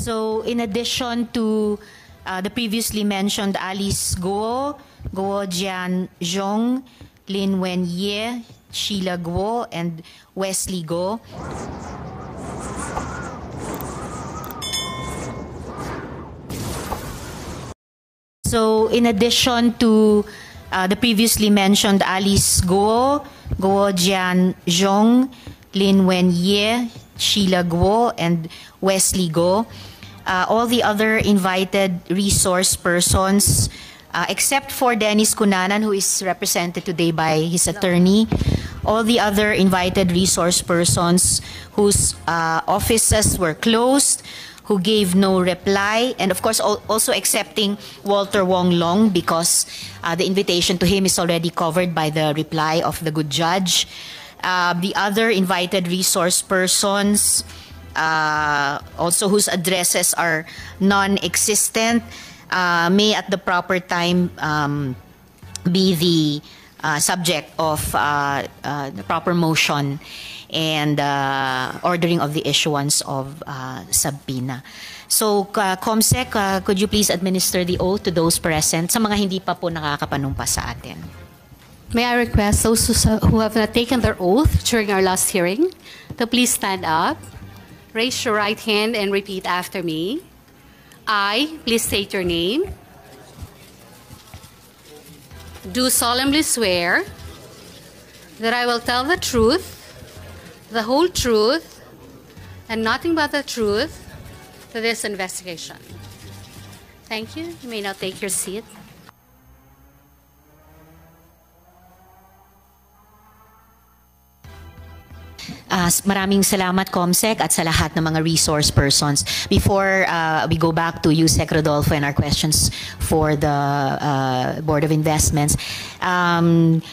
So in addition to the previously mentioned Alice Guo, Guo Jianzhong, Lin Wenye, Sheila Guo, and Wesley Guo, so in addition to the previously mentioned Alice Guo, Guo Jianzhong, Lin Wenye, Sheila Guo, and Wesley Guo, all the other invited resource persons, except for Dennis Cunanan, who is represented today by his attorney, all the other invited resource persons whose offices were closed, who gave no reply, and of course also accepting Walter Wong Long, because the invitation to him is already covered by the reply of the good judge. The other invited resource persons, also whose addresses are non-existent, may at the proper time be the subject of the proper motion and ordering of the issuance of subpoena. So, Comsec, could you please administer the oath to those present sa mga hindi pa po nakakapanumpa sa atin? May I request those who have not taken their oath during our last hearing to please stand up, raise your right hand, and repeat after me. I, please state your name, do solemnly swear that I will tell the truth, the whole truth, and nothing but the truth to this investigation. Thank you. You may now take your seat. Maraming salamat, Comsec, at sa lahat ng mga resource persons. Before we go back to you, Sec Rodolfo, and our questions for the Board of Investments,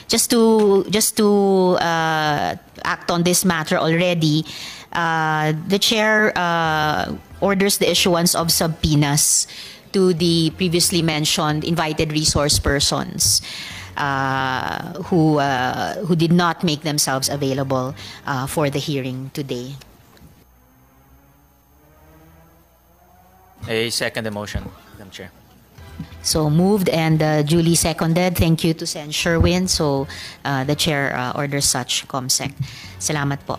just to act on this matter already, the Chair orders the issuance of subpoenas to the previously mentioned invited resource persons who did not make themselves available for the hearing today. I second the motion, Madam Chair. So moved and duly seconded. Thank you to Sen. Sherwin. So the Chair orders such, Comsec. Salamat po.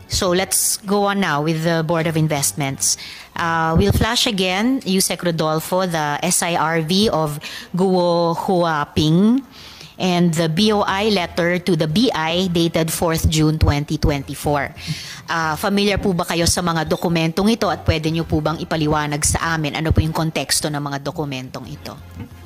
So let's go on now with the Board of Investments. We'll flash again, Yusek Rodolfo, the SIRV of Guo Huaping and the BOI letter to the BI dated 4th June 2024. Familiar po ba kayo sa mga dokumentong ito at pwede nyo po bang ipaliwanag sa amin ano po yung konteksto ng mga dokumentong ito?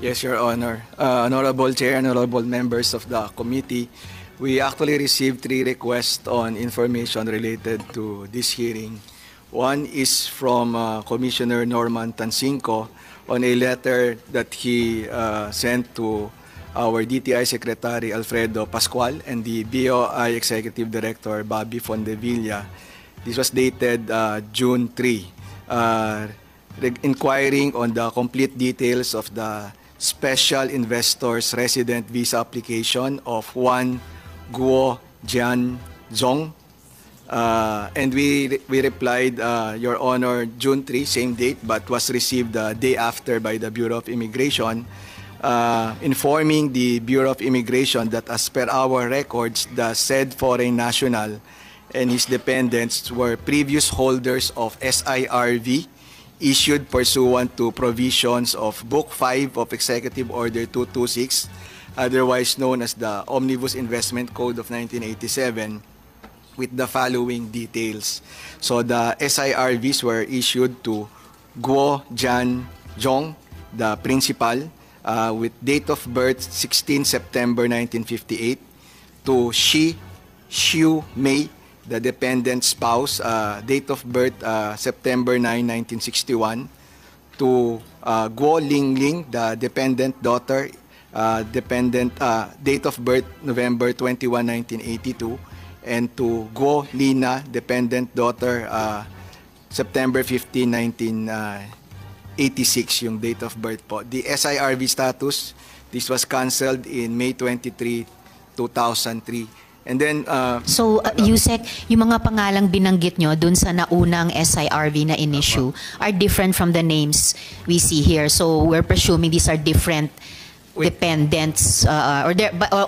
Yes, Your Honor. Honorable Chair, honorable members of the committee, we actually received 3 requests on information related to this hearing. One is from Commissioner Norman Tansinco on a letter that he sent to our DTI Secretary Alfredo Pascual and the BOI Executive Director Bobby Fondevilla. This was dated June 3, inquiring on the complete details of the Special Investors Resident Visa application of one Guo Jianzhong. And we replied, Your Honor, June 3, same date, but was received the day after by the Bureau of Immigration, informing the Bureau of Immigration that as per our records, the said foreign national and his dependents were previous holders of SIRV issued pursuant to provisions of Book 5 of Executive Order 226, otherwise known as the Omnibus Investment Code of 1987, with the following details. So the SIRVs were issued to Guo Jianzhong, the principal, with date of birth 16 September 1958, to Shi Xiu Mei, the dependent spouse, date of birth September 9, 1961, to Guo Lingling, the dependent daughter, date of birth November 21, 1982, and to Guo Lina, dependent daughter, September 15, 1986, yung date of birth po. The SIRV status, this was cancelled in May 23, 2003. And then, So, Yusek, yung mga pangalang binanggit nyo dun sa naunang SIRV na in-issue are different from the names we see here. So, we're presuming these are different dependents, or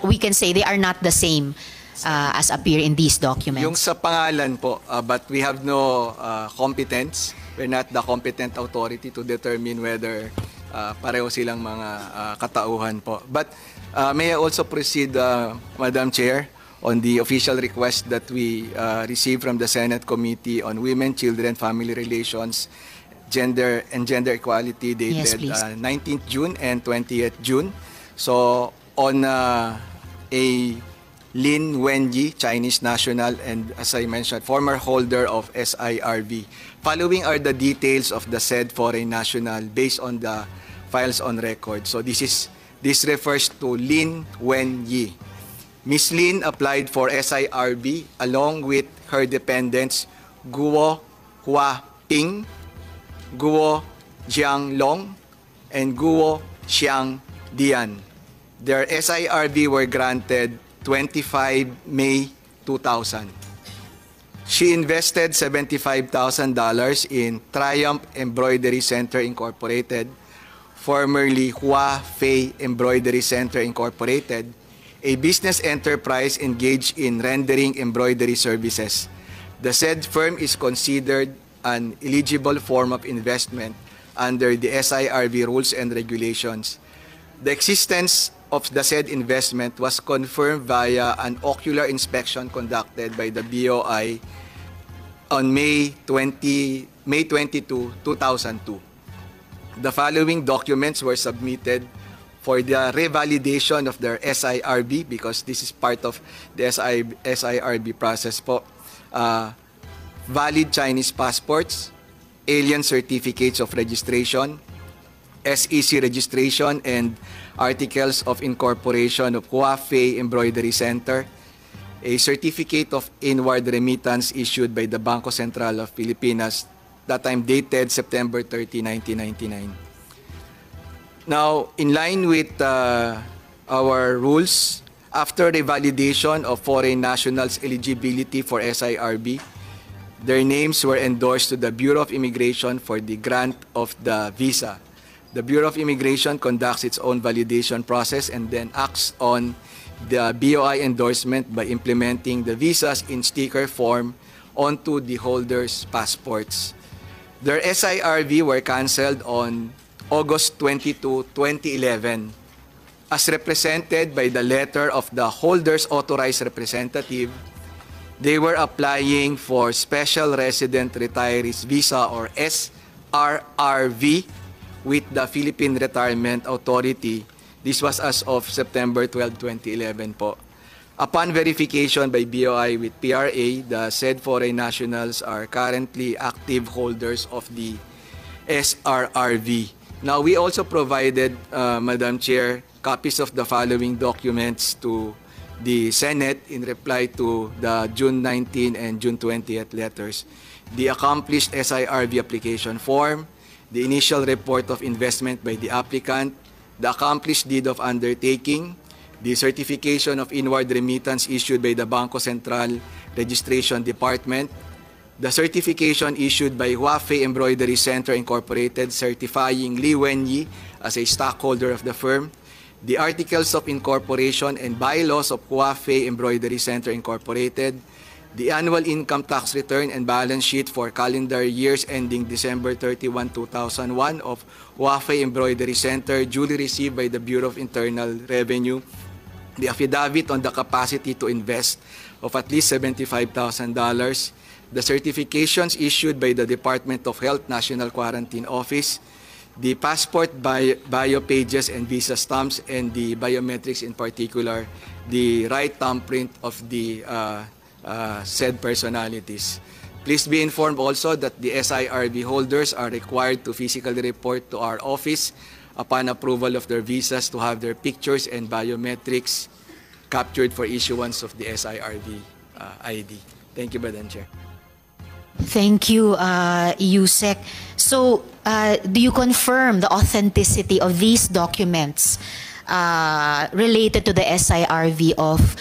we can say they are not the same as appear in these documents. yung sa pangalan po, but we have no competence. We're not the competent authority to determine whether pareho silang mga katauhan po. But may I also proceed, Madam Chair, on the official request that we received from the Senate Committee on Women, Children, Family Relations, Gender and Gender Equality Yes, dated please. 19th June and 20th June. So on a Lin Wenyi, Chinese national, and as I mentioned, former holder of SIRV. Following are the details of the said foreign national based on the files on record. So this refers to Lin Wenyi. Miss Lin applied for SIRB along with her dependents Guo Huaping, Guo Jianglong, and Guo Xiang Dian. Their SIRB were granted 25 May 2000. She invested $75,000 in Triumph Embroidery Center Incorporated, formerly Hua Fei Embroidery Center Incorporated, a business enterprise engaged in rendering embroidery services. The said firm is considered an eligible form of investment under the SIRB rules and regulations. The existence of the said investment was confirmed via an ocular inspection conducted by the BOI on May 22, 2002. The following documents were submitted for the revalidation of their SIRB because this is part of the SIRB process po. Valid Chinese passports, alien certificates of registration, SEC registration, and articles of incorporation of Hua Fei Embroidery Center, a certificate of inward remittance issued by the Bangko Sentral of Filipinas, that time dated September 30, 1999. Now, in line with our rules, after the validation of foreign nationals' eligibility for SIRB, their names were endorsed to the Bureau of Immigration for the grant of the visa. The Bureau of Immigration conducts its own validation process and then acts on the BOI endorsement by implementing the visas in sticker form onto the holders' passports. Their SIRV were canceled on August 22, 2011. As represented by the letter of the holder's authorized representative, they were applying for Special Resident Retirees Visa or SRRV with the Philippine Retirement Authority. This was as of September 12, 2011 po. Upon verification by BOI with PRA, the said foreign nationals are currently active holders of the SRRV. Now, we also provided, Madam Chair, copies of the following documents to the Senate in reply to the June 19 and June 20th letters. The accomplished SIRV application form, the initial report of investment by the applicant, the accomplished deed of undertaking, the certification of inward remittance issued by the Bangko Sentral Registration Department, the certification issued by Hua Fei Embroidery Center Incorporated certifying Li Wenyi as a stockholder of the firm, the articles of incorporation and bylaws of Hua Fei Embroidery Center Incorporated, the annual income tax return and balance sheet for calendar years ending December 31, 2001 of Hua Fei Embroidery Center duly received by the Bureau of Internal Revenue, the affidavit on the capacity to invest of at least $75,000, the certifications issued by the Department of Health National Quarantine Office, the passport bio pages and visa stamps, and the biometrics, in particular, the right thumbprint of the said personalities. Please be informed also that the SIRB holders are required to physically report to our office upon approval of their visas to have their pictures and biometrics captured for issuance of the SIRB ID. Thank you, Madam Chair. Thank you, Yusek. So, do you confirm the authenticity of these documents related to the SIRV of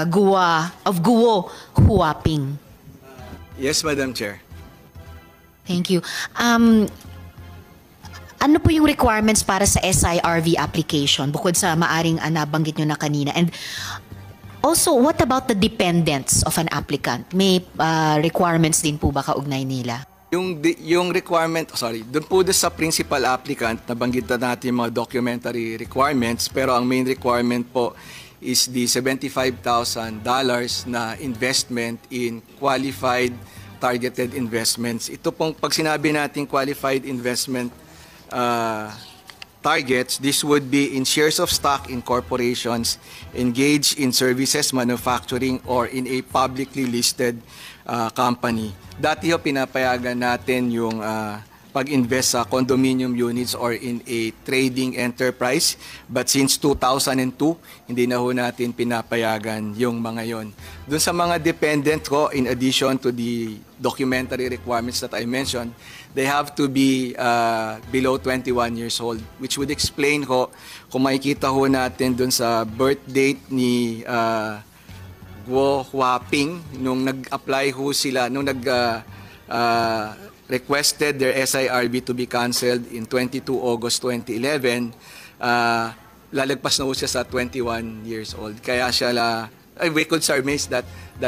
Guo Huaping. Yes, Madam Chair. Thank you. Ano po yung requirements para sa SIRV application bukod sa maaring nabanggit nyo na kanina? And also, what about the dependents of an applicant? May requirements din po ba kaugnay nila? Yung requirement, doon po sa principal applicant, nabanggit na natin yung mga documentary requirements, pero ang main requirement po is the $75,000 na investment in qualified targeted investments. Ito pong pag sinabi natin qualified investment targets, this would be in shares of stock in corporations engaged in services, manufacturing, or in a publicly listed company. Dati pinapayagan natin yung pag-invest sa condominium units or in a trading enterprise. But since 2002, hindi na natin pinapayagan yung mga yon. Doon sa mga dependent ko, in addition to the documentary requirements that I mentioned, they have to be below 21 years old, which would explain kung makikita natin doon sa birth date ni Guo Huaping, nung nag-apply sila, nung requested their SIRB to be canceled in 22 August 2011, lalagpas na siya sa 21 years old. Kaya we could surmise that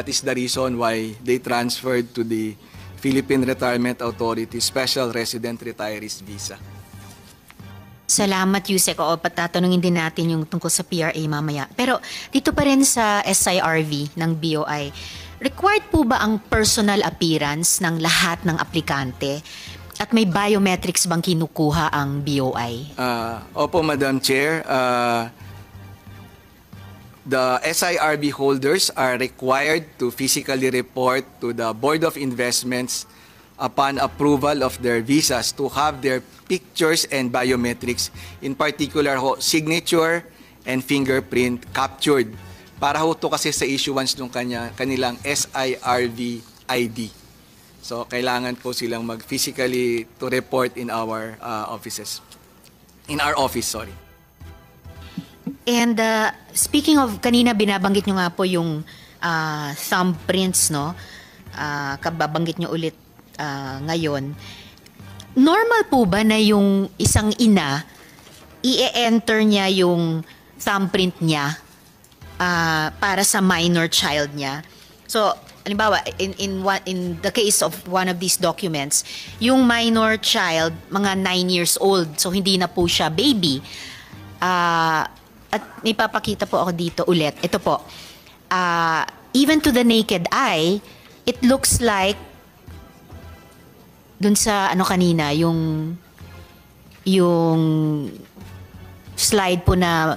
is the reason why they transferred to the Philippine Retirement Authority Special Resident Retirees Visa. Salamat, Yusek. Oo, patatanungin din natin yung tungkol sa PRA mamaya. Pero dito pa rin sa SIRV ng BOI, required po ba ang personal appearance ng lahat ng aplikante? At may biometrics bang kinukuha ang BOI? Opo, Madam Chair. The SIRB holders are required to physically report to the Board of Investments upon approval of their visas to have their pictures and biometrics, in particular signature and fingerprint captured. Para to kasi sa issuance ng kanilang SIRV ID. So kailangan po silang mag-physically to report in our offices. In our office, sorry. And speaking of, kanina binabanggit nyo nga po yung thumbprints, no? Kababanggit nyo ulit ngayon. Normal po ba na yung isang ina, i-enter niya yung thumbprint niya para sa minor child niya? So, halimbawa, in the case of one of these documents, yung minor child, mga 9 years old, so hindi na po siya baby. At ipapakita po ako dito ulit. Ito po. Even to the naked eye, it looks like dun sa kanina, yung slide po na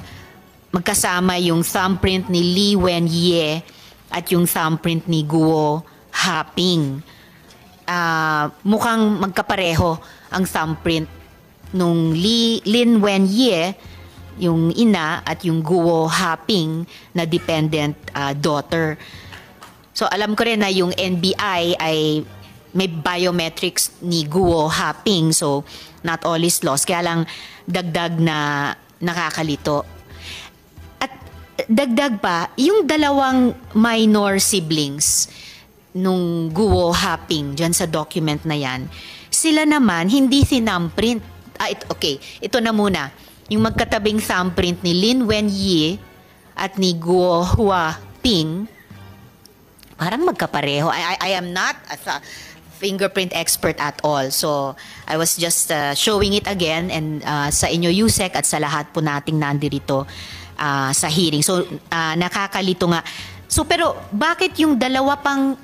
magkasama yung thumbprint ni Li Wenye at yung thumbprint ni Guo Haping. Mukhang magkapareho ang thumbprint nung Lin Wenye, yung ina, at yung Guo Haping na dependent daughter. So alam ko rin na yung NBI ay may biometrics ni Guo Haping, so not all is lost. Kaya lang dagdag na nakakalito. At dagdag pa, yung dalawang minor siblings nung Guo Haping dyan sa document na yan, sila naman hindi thumbprint. Okay, ito na muna. Yung magkatabing thumbprint ni Lin Wenye at ni Guo Huaping, parang magkapareho. I am not a fingerprint expert at all. So, I was just showing it again and sa inyo, Yusek, at sa lahat po nating nandirito sa hearing. So, nakakalito nga. So, pero bakit yung dalawa pang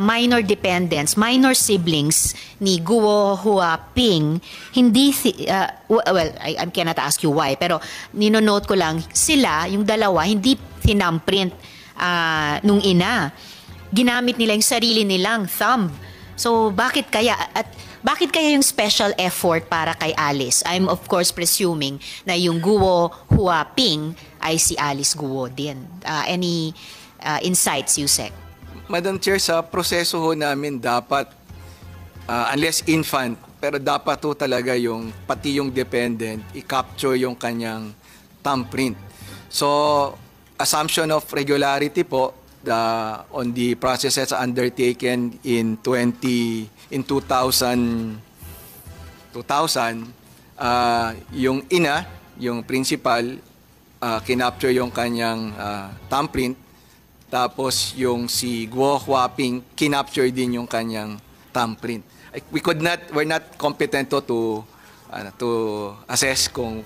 minor dependents, minor siblings ni Guo Huaping, hindi, well, I cannot ask you why, pero ninonote ko lang, sila, yung dalawa, hindi thumbprint nung ina. Ginamit nila yung sarili nilang thumb. So, bakit kaya? At bakit kaya yung special effort para kay Alice? I'm of course presuming na yung Guo Huaping ay si Alice Guo din. Any insights, Yusek? Madam Chair, sa proseso namin dapat, unless infant, pero dapat talaga yung, pati yung dependent, i-capture yung kanyang thumbprint. So, assumption of regularity po on the processes undertaken in 2000, yung ina, yung principal, kinapture yung kanyang thumbprint, tapos yung si Guo Huaping kinapture din yung kanyang thumbprint. We're not competent to assess kung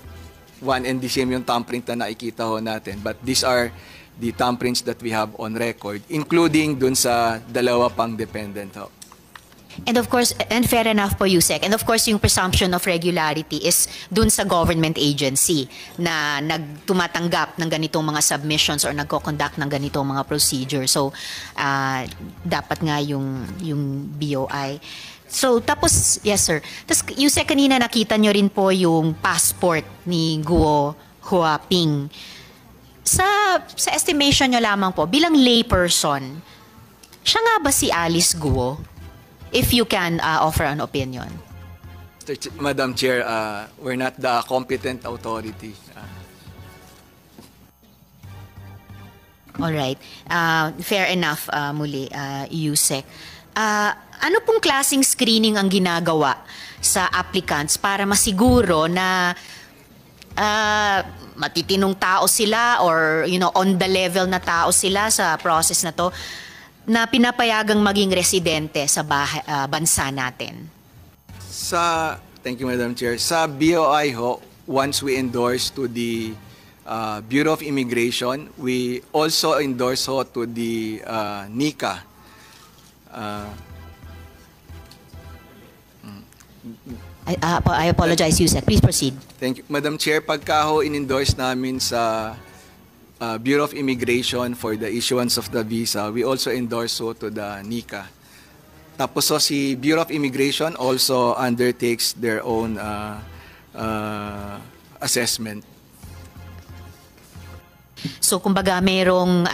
one and the same yung thumbprint na nakikita ho natin, but these are the thumbprints that we have on record, including dun sa dalawa pang dependent ho. And of course, and fair enough po, Yusek. And of course, yung presumption of regularity is dun sa government agency na tumatanggap ng ganitong mga submissions or nagko-conduct ng ganitong mga procedure. So, dapat nga yung BOI. So, tapos, yes sir. Tapos, Yusek, kanina nakita nyo rin po yung passport ni Guo Huaping. Sa estimation nyo lamang po, bilang layperson, siya nga ba si Alice Guo? If you can offer an opinion. Madam Chair, we're not the competent authority. All right. Fair enough muli, Yusek. Ano pong klaseng screening ang ginagawa sa applicants para masiguro na matitinong tao sila or on the level na tao sila sa process na to, na pinapayagang maging residente sa bansa natin? Thank you, Madam Chair. Sa BOI ho, once we endorse to the Bureau of Immigration, we also endorse ho to the NICA. I apologize, Yusek. Please proceed. Thank you. Madam Chair, pagka ho in-endorse namin sa Bureau of Immigration for the issuance of the visa, we also endorse ho to the NICA. Tapos so si Bureau of Immigration also undertakes their own assessment. So kumbaga merong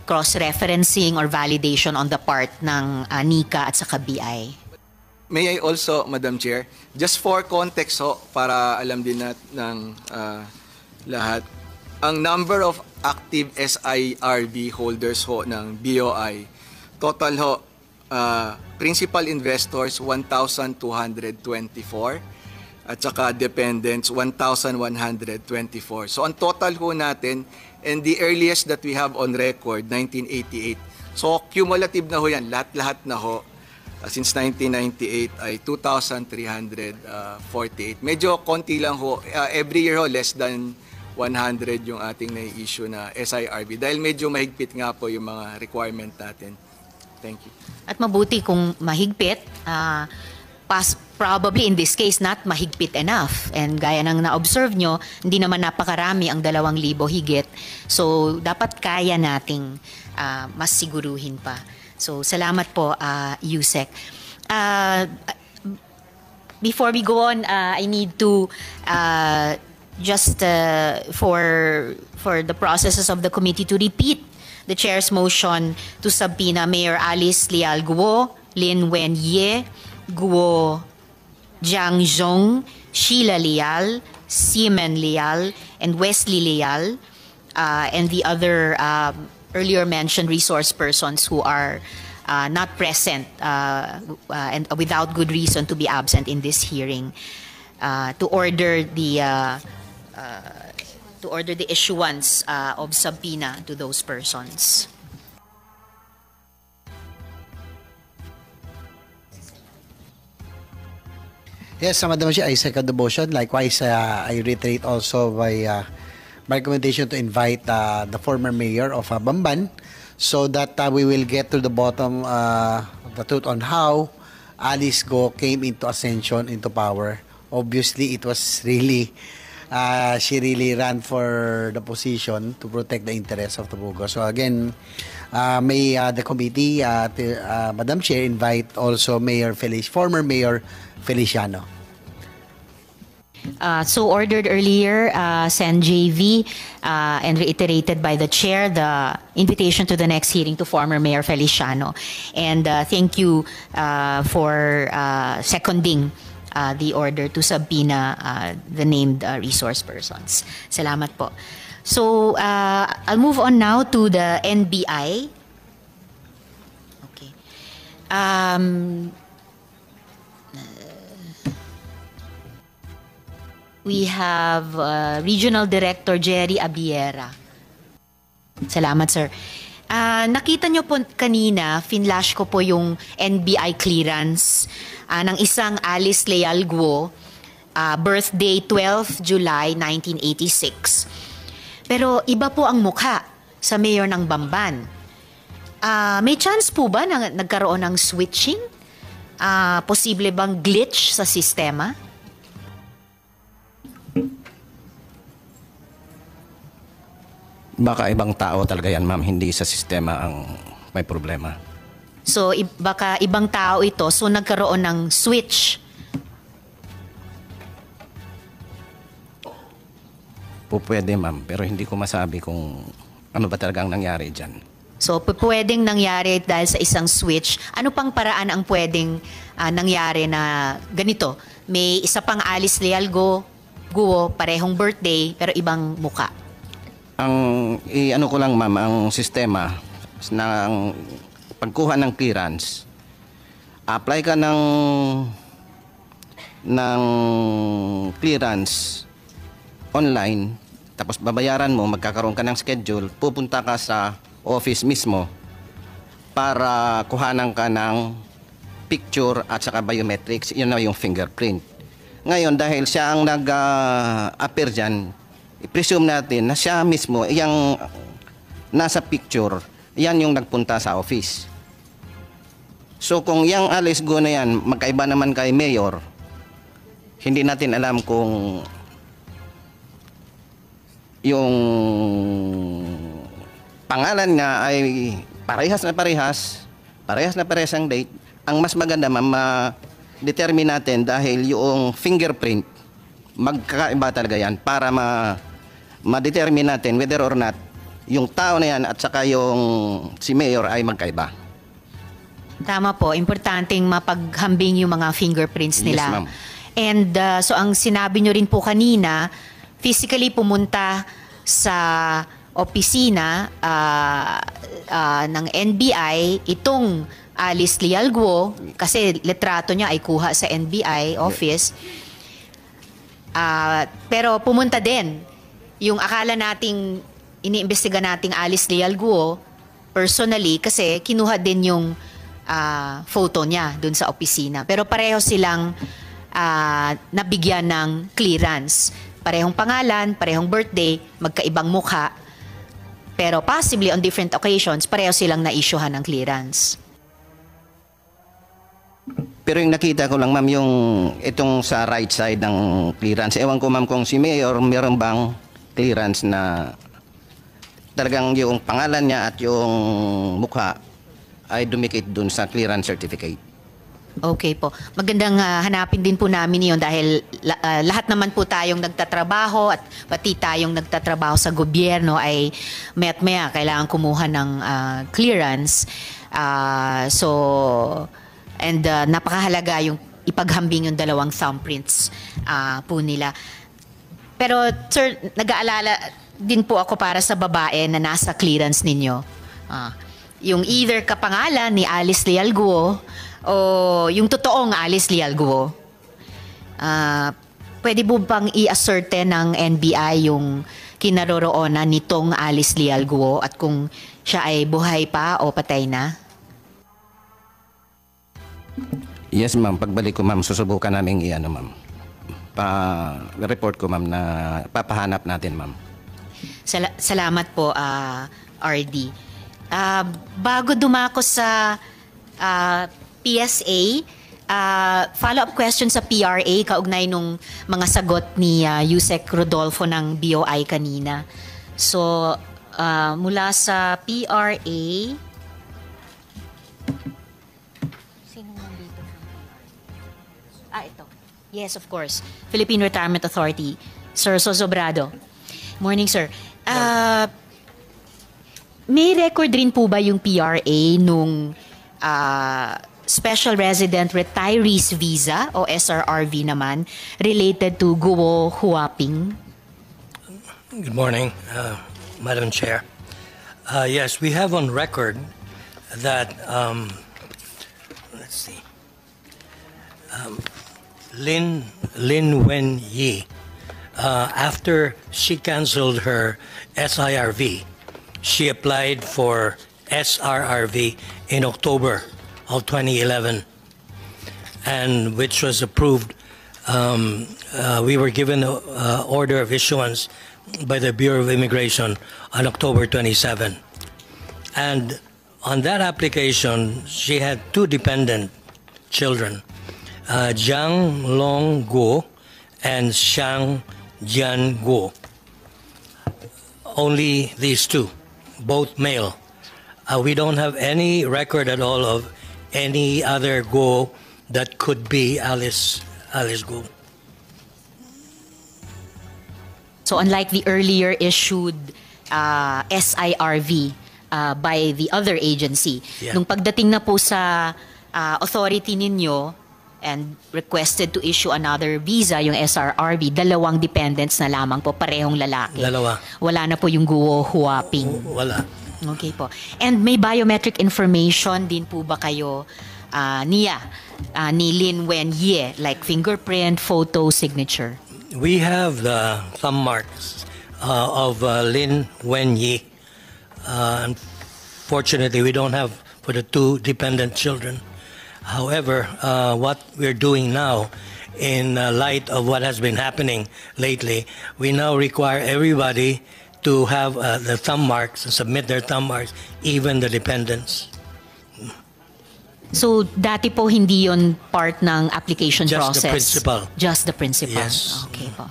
cross-referencing or validation on the part ng NICA at saka BI. May I also, Madam Chair, just for context ho, para alam din ng lahat, ang number of active SIRB holders ho ng BOI, total ho, principal investors 1,224 at saka dependents 1,124. So ang total ho natin, and the earliest that we have on record, 1988. So cumulative na ho yan, lahat-lahat na ho. Since 1998 ay 2,348. Medyo konti lang ho. Every year ho, less than 100 yung ating na-issue na SIRB. Dahil medyo mahigpit nga po yung mga requirement natin. Thank you. At mabuti kung mahigpit, probably in this case not mahigpit enough. And gaya ng na-observe nyo, hindi naman napakarami ang 2,000 higit. So dapat kaya nating mas siguruhin pa. So salamat po, Yusek. Before we go on, I need to just for the processes of the committee to repeat the chair's motion to subpoena Mayor Alice Leal Guo, Lin Wen Ye, Guo Jianzhong, Sheila Leal, Seaman Leal, and Wesley Leal, and the other earlier mentioned resource persons who are not present and without good reason to be absent in this hearing, to order the issuance of subpoena to those persons. Yes, Madam Chair, I second the motion. Likewise, I reiterate also my recommendation to invite the former mayor of Bamban so that we will get to the bottom the truth on how Alice Guo came into ascension, into power. Obviously, it was really, she really ran for the position to protect the interests of Tabugo. So again, may the committee, Madam Chair, invite also former Mayor Feliciano. So ordered earlier, Sen JV, and reiterated by the chair, the invitation to the next hearing to former Mayor Feliciano. And thank you for seconding the order to subpoena the named resource persons. Salamat po. So, I'll move on now to the NBI. Okay. We have Regional Director Jerry Abiera. Salamat, sir. Nakita nyo po kanina, finlash ko po yung NBI clearance ng isang Alice Leal Guo, birthday 12 July 1986. Pero iba po ang mukha sa mayor ng Bamban. May chance po ba na nagkaroon ng switching? Posible bang glitch sa sistema? Baka ibang tao talaga yan, ma'am. Hindi sa sistema ang may problema. So, baka ibang tao ito, so nagkaroon ng switch. Pwede, ma'am. Pero hindi ko masabi kung ano ba talagang nangyari dyan. So, pwedeng nangyari dahil sa isang switch. Ano pang paraan ang pwedeng nangyari na ganito? May isa pang Alice Leal Guo, parehong birthday, pero ibang muka. Ano ko lang, ma'am, ang sistema ng pagkuha ng clearance, apply ka ng clearance online, tapos babayaran mo, magkakaroon ka ng schedule, pupunta ka sa office mismo para kuhanan ka ng picture at saka biometrics, yun na yung fingerprint. Ngayon, dahil siya ang nag-appear dyan, i-presume natin na siya mismo, yung nasa picture, yan yung nagpunta sa office. So kung yung Alice Guo na yan, magkaiba naman kay Mayor, hindi natin alam kung yung pangalan nga ay parehas na parehas ang date. Ang mas maganda, ma-determine natin dahil yung fingerprint, magkakaiba talaga yan para ma-determine natin whether or not yung tao na yan at saka yung si Mayor ay magkaiba. Tama po, importanteng mapaghambing yung mga fingerprints nila. Yes, ma'am. And so ang sinabi nyo rin po kanina, physically pumunta sa opisina ng NBI itong Alice Leal Guo, kasi litrato niya ay kuha sa NBI office. Pero pumunta din yung akala nating iniimbestiga nating Alice Leal Guo personally, kasi kinuha din yung photo niya dun sa opisina. Pero pareho silang nabigyan ng clearance. Parehong pangalan, parehong birthday, magkaibang mukha. Pero possibly on different occasions, pareho silang na-issuehan ng clearance. Pero yung nakita ko lang, ma'am, yung itong sa right side ng clearance. Ewan ko, ma'am, kung si Mayor meron bang clearance na talagang yung pangalan niya at yung mukha ay dumikit dun sa clearance certificate. Okay po. Magandang hanapin din po namin yun dahil lahat naman po tayong nagtatrabaho at pati tayong nagtatrabaho sa gobyerno ay maya't maya kailangan kumuha ng clearance. Napakahalaga yung ipaghambing yung dalawang thumbprints po nila. Pero sir, nag-aalala din po ako para sa babae na nasa clearance ninyo. Yung either kapangalan ni Alice Leal Guo o yung totoong Alice Leal Guo. Pwede po bang i-ascertain ng NBI yung kinaroroonan nitong Alice Leal Guo at kung siya ay buhay pa o patay na? Yes, ma'am. Pagbalik ko, ma'am, susubukan namin i-ano, ma'am. Pa-report ko, ma'am, na papahanap natin, ma'am. Salamat po, RD. Bago dumako sa PSA, follow-up question sa PRA kaugnay nung mga sagot ni Yusek Rodolfo ng BOI kanina. So, mula sa PRA, sino nandito? Ito. Yes, of course. Philippine Retirement Authority. Sir Sosobrado. Morning, sir. May record rin po ba yung PRA nung Special Resident Retirees Visa o SRRV naman related to Guo Huaping? Good morning, Madam Chair. Yes, we have on record that, let's see, Lin Wen Yi, after she canceled her SIRV, she applied for SRRV in October of 2011, and which was approved. We were given an order of issuance by the Bureau of Immigration on October 27. And on that application, she had two dependent children, Jiang Long Guo and Xiang Jian Guo. Only these two, both male. We don't have any record at all of any other Guo that could be Alice Guo. So unlike the earlier issued SIRV by the other agency, Yeah. nung pagdating na po sa authority ninyo and requested to issue another visa, yung SRRV, dalawang dependents na lamang po, parehong lalaki. Dalawa. Wala na po yung Guo Huaping. Wala. Okay po. And may biometric information din po ba kayo ni Lin Wen Ye, like fingerprint, photo, signature? We have the thumb marks of Lin Wen Yi. Unfortunately, we don't have for the two dependent children. However, what we're doing now, in light of what has been happening lately, we now require everybody to have the thumb marks and submit their thumb marks, even the dependents. So, dati po hindi yon part ng application Just process? the principal. Just the principal? Yes. Okay po.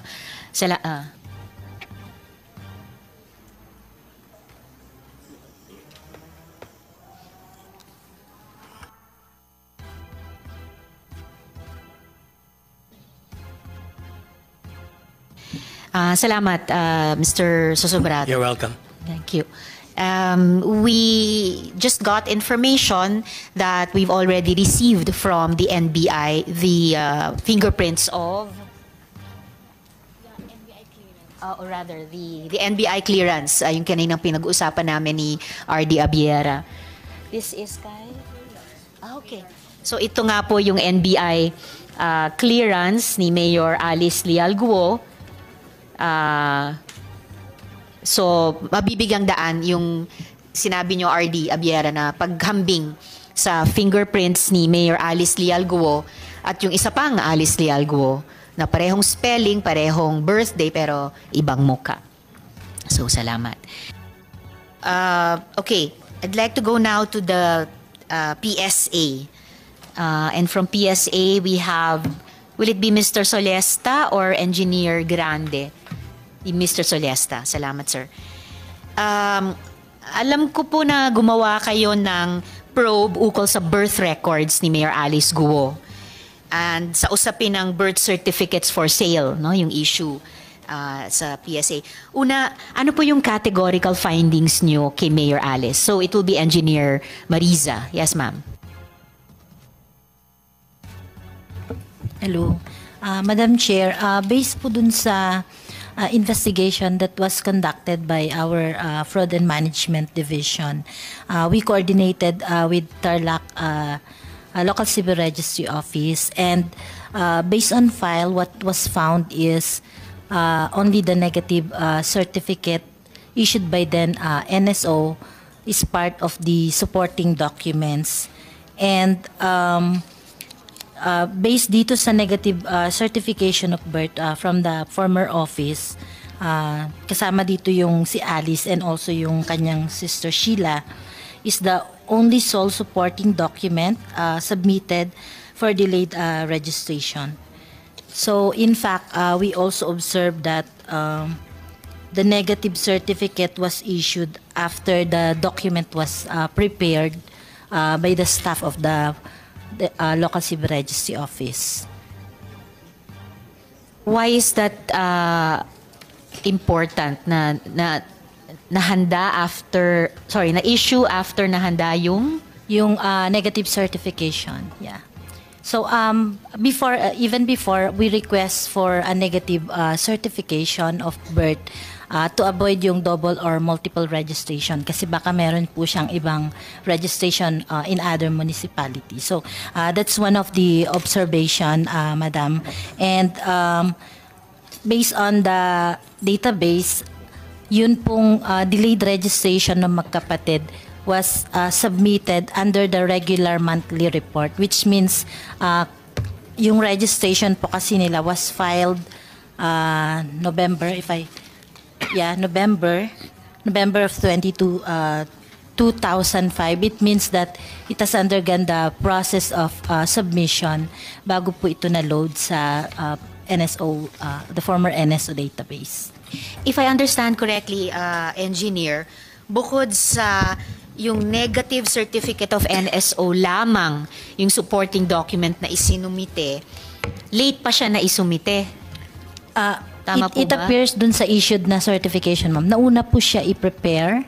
Salamat, Mr. Sosobrat. You're welcome. Thank you. We just got information that we've already received from the NBI the fingerprints of, or rather the NBI clearance, yung kaninang pinag-uusapan namin ni RD Abiera. This is kay? Okay. So ito nga po yung NBI clearance ni Mayor Alice Leal Guo. So, mabibigang daan yung sinabi nyo, RD Abiera, na paghambing sa fingerprints ni Mayor Alice Leal Guo at yung isa pang Alice Leal Guo na parehong spelling, parehong birthday, pero ibang muka. So, salamat. Okay, I'd like to go now to the PSA. And from PSA, we have, will it be Mr. Solesta or Engineer Grande? Mr. Solesta. Salamat, sir. Alam ko po na gumawa kayo ng probe ukol sa birth records ni Mayor Alice Guo. And sa usapin ng birth certificates for sale, no, yung issue sa PSA. Una, ano po yung categorical findings nyo kay Mayor Alice? So it will be Engineer Mariza. Yes, ma'am. Hello. Madam Chair, based po dun sa investigation that was conducted by our Fraud and Management Division, we coordinated with Tarlac Local Civil Registry Office, and based on file, what was found is only the negative certificate issued by then NSO is part of the supporting documents. And based dito sa negative certification of birth from the former office, kasama dito yung si Alice and also yung kanyang sister Sheila, is the only sole supporting document submitted for delayed registration. So in fact, we also observed that the negative certificate was issued after the document was prepared by the staff of the Local Civil Registry Office. Why is that important na nahanda after, sorry, na-issue after nahanda yung negative certification? Yeah. So even before we request for a negative certification of birth, to avoid yung double or multiple registration kasi baka meron po siyang ibang registration in other municipalities. So that's one of the observation, Madam. And based on the database, yun pong delayed registration ng magkapatid was submitted under the regular monthly report, which means yung registration po kasi nila was filed November of 2005. It means that it has undergone the process of submission bago po ito na-load sa NSO, the former NSO database. If I understand correctly, engineer, bukod sa yung negative certificate of NSO lamang, yung supporting document na isinumite, late pa siya na isumite. Tama po It ba? appears dun sa issued na certification, ma'am. Nauna po siya i-prepare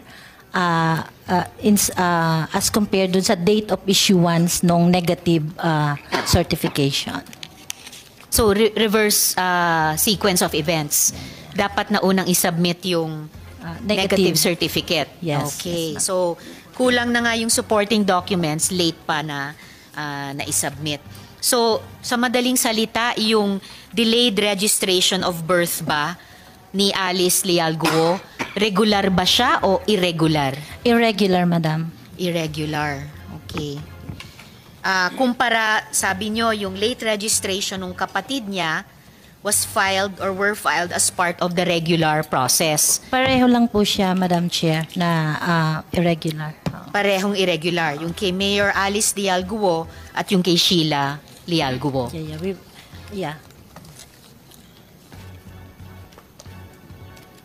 as compared dun sa date of issuance ng negative certification. So, reverse sequence of events. Dapat na unang isubmit yung negative certificate. Yes, Okay. yes, ma'am. So, kulang na nga yung supporting documents, late pa na isubmit. So, sa madaling salita, yung delayed registration of birth ba ni Alice Leal Guo, regular ba siya o irregular? Irregular, madam. Irregular. Okay. Kumpara, sabi nyo, yung late registration ng kapatid niya was filed or were filed as part of the regular process. Pareho lang po siya, Madam Chair, na irregular. Parehong irregular. Yung kay Mayor Alice Leal Guo at yung kay Sheila Leal Guo. Yeah.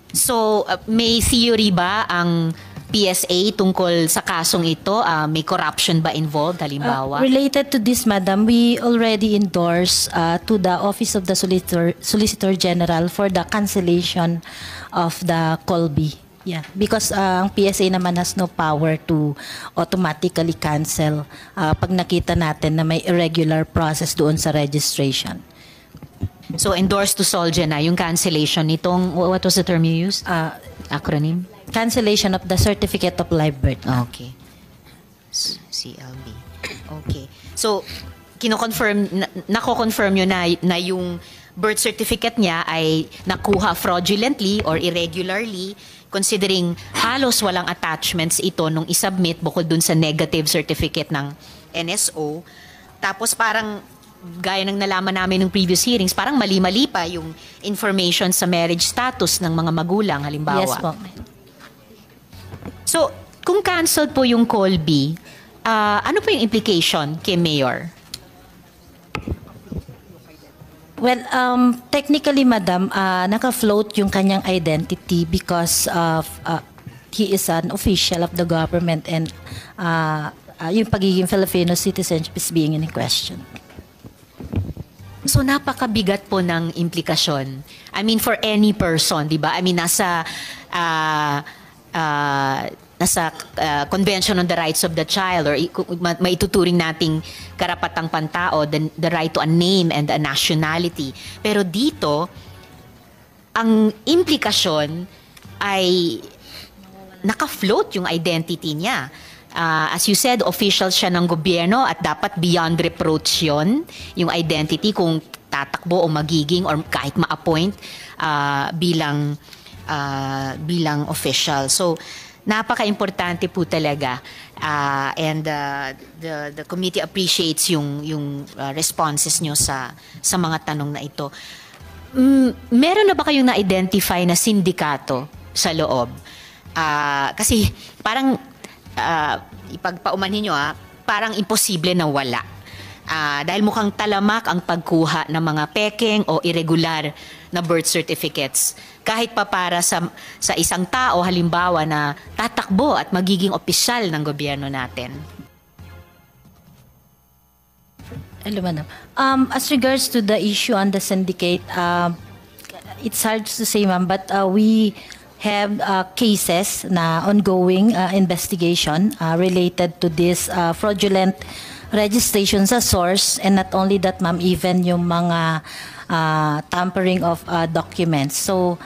So, may theory ba ang PSA tungkol sa kasong ito? May corruption ba involved, halimbawa? Related to this, Madam, we already endorse to the Office of the Solicitor General for the cancellation of the Colby. Yeah, because ang PSA naman has no power to automatically cancel pag nakita natin na may irregular process doon sa registration. So, endorsed to Solge na yung cancellation nitong, what was the term you used? Acronym? Cancellation of the Certificate of Live Birth. Okay. CLB. Okay. So, nako-confirm nyo na yung birth certificate niya ay nakuha fraudulently or irregularly, considering halos walang attachments ito nung isubmit bukod dun sa negative certificate ng NSO. Tapos parang, gaya ng nalaman namin ng previous hearings, parang mali-mali pa yung information sa marriage status ng mga magulang, halimbawa. Yes po. So, kung canceled po yung Colby, ano po yung implication kay Mayor? Well, technically, Madam, naka-float yung kanyang identity because of he is an official of the government and yung pagiging Filipino citizenship is being in question. So, napakabigat po ng implikasyon. I mean, for any person, di ba? I mean, nasa Convention on the Rights of the Child or maituturing nating karapatang pantao, the right to a name and a nationality. Pero dito, ang implikasyon ay naka-float yung identity niya. As you said, official siya ng gobyerno at dapat beyond reproach yun, yung identity kung tatakbo o magiging or kahit ma-appoint bilang official. So, napaka-importante po talaga and the committee appreciates yung responses nyo sa mga tanong na ito. Meron na ba kayong na-identify na sindikato sa loob? Kasi parang ipagpaumanhin nyo parang imposible na wala. Dahil mukhang talamak ang pagkuha ng mga pekeng o irregular na birth certificates. Kahit pa para sa isang tao, halimbawa, na tatakbo at magiging opisyal ng gobyerno natin. Hello, Madam. As regards to the issue on the syndicate, it's hard to say, ma'am, but we have cases na ongoing investigation related to this fraudulent registration sa source, and not only that, ma'am, even yung mga tampering of documents. So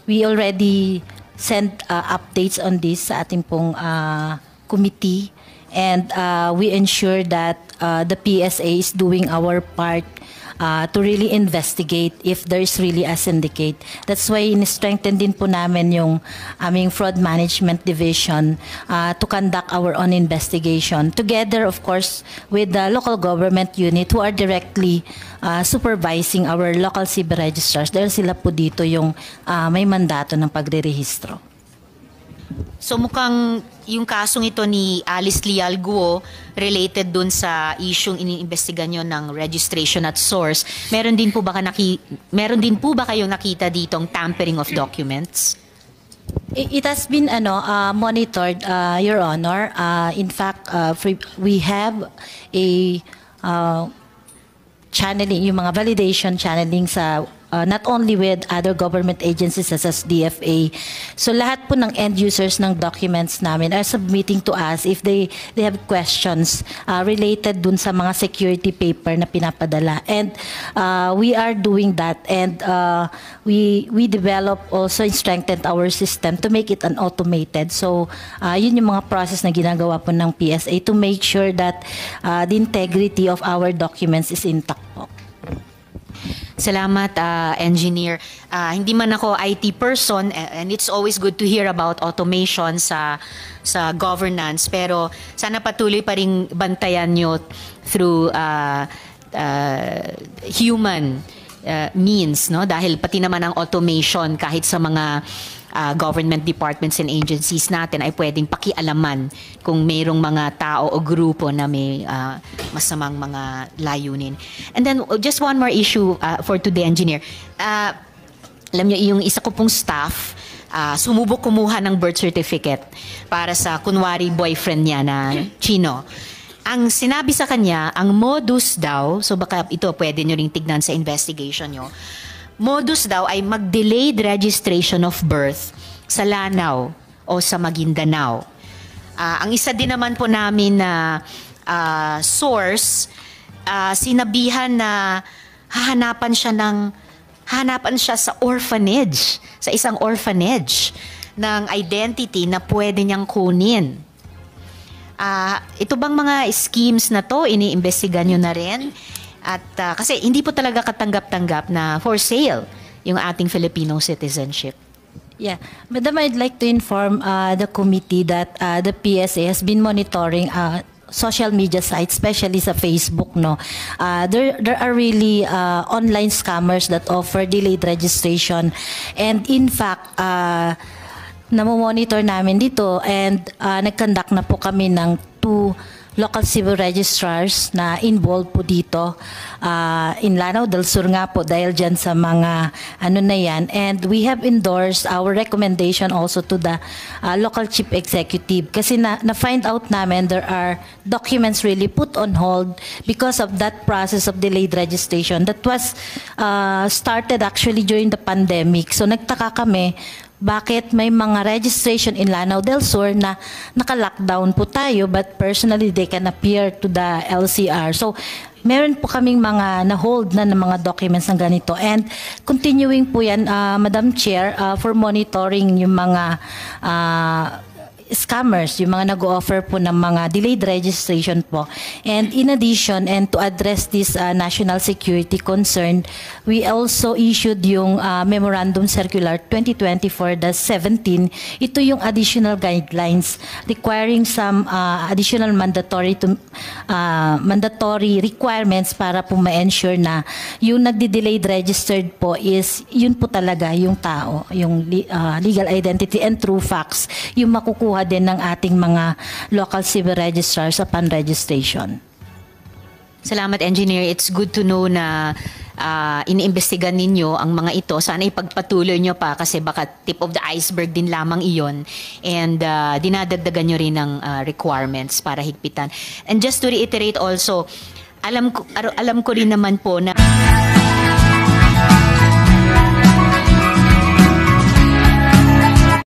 we already sent updates on this sa ating pong committee, and we ensure that the PSA is doing our part to really investigate if there is really a syndicate. That's why in-strengthen din po namin yung aming fraud management division to conduct our own investigation together, of course, with the local government unit who are directly supervising our local CB registrars dahil sila po dito yung may mandato ng pagre-rehistro. So mukhang yung kasong ito ni Alice Leal Guo related dun sa isyung iniimbestigan nyo ng registration at source. Meron din po ba kayong nakita ditong tampering of documents? It has been monitored, Your Honor. In fact, we have a channeling, yung mga validation channeling sa not only with other government agencies such as DFA. So lahat po ng end users ng documents namin are submitting to us if they have questions related dun sa mga security paper na pinapadala. And we are doing that, and we develop also and strengthened our system to make it an automated. So yun yung mga process na ginagawa po ng PSA to make sure that the integrity of our documents is intact po. Salamat, Engineer. Hindi man ako IT person, and it's always good to hear about automation sa governance, pero sana patuloy pa ring bantayan nyo through human means, no? Dahil pati naman ang automation kahit sa mga government departments and agencies natin ay pwedeng pakialaman kung mayroong mga tao o grupo na may masamang mga layunin. And then just one more issue for today, Engineer. Alam niyo, yung isa ko pong staff sumubok kumuha ng birth certificate para sa kunwari boyfriend niya na Chino. Ang sinabi sa kanya, ang modus daw, so baka ito pwede nyo ring tignan sa investigation nyo, modus daw ay mag-delayed registration of birth sa Lanao o sa Maguindanao. Ang isa din naman po namin na source, sinabihan na hahanapan siya sa orphanage, sa isang orphanage ng identity na pwede niyang kunin. Ito bang mga schemes na to, iniimbestigan nyo na rin? At kasi hindi po talaga katanggap-tanggap na for sale yung ating Filipino citizenship. Yeah. Madam, I'd like to inform the committee that the PSA has been monitoring social media sites, especially sa Facebook. No, there are really online scammers that offer delayed registration, and in fact, namomonitor namin dito, and nag-conduct na po kami ng 2 local civil registrars na involved po dito in Lanao del Sur nga po dahil dyan sa mga ano na yan. And we have endorsed our recommendation also to the local chief executive kasi na-find out namin there are documents really put on hold because of that process of delayed registration that was started actually during the pandemic. So nagtaka kami, bakit may mga registration in Lanao del Sur na naka-lockdown po tayo but personally they can appear to the LCR. So meron po kaming mga na-hold na ng mga documents ng ganito, and continuing po yan, Madam Chair, for monitoring yung mga scammers, yung mga nag-offer po ng mga delayed registration po. And in addition, and to address this national security concern, we also issued yung Memorandum Circular 2024-17. Ito yung additional guidelines requiring some additional mandatory requirements para po ma-ensure na yung nagdi-delayed registered po is yun po talaga yung tao, yung legal identity and true facts, yung makukuha din ng ating mga local civil registrars upon registration. Salamat, Engineer. It's good to know na iniimbestigan ninyo ang mga ito. Sana ipagpatuloy nyo pa kasi baka tip of the iceberg din lamang iyon. And dinadagdagan nyo rin ng requirements para higpitan. And just to reiterate also, alam ko rin naman po na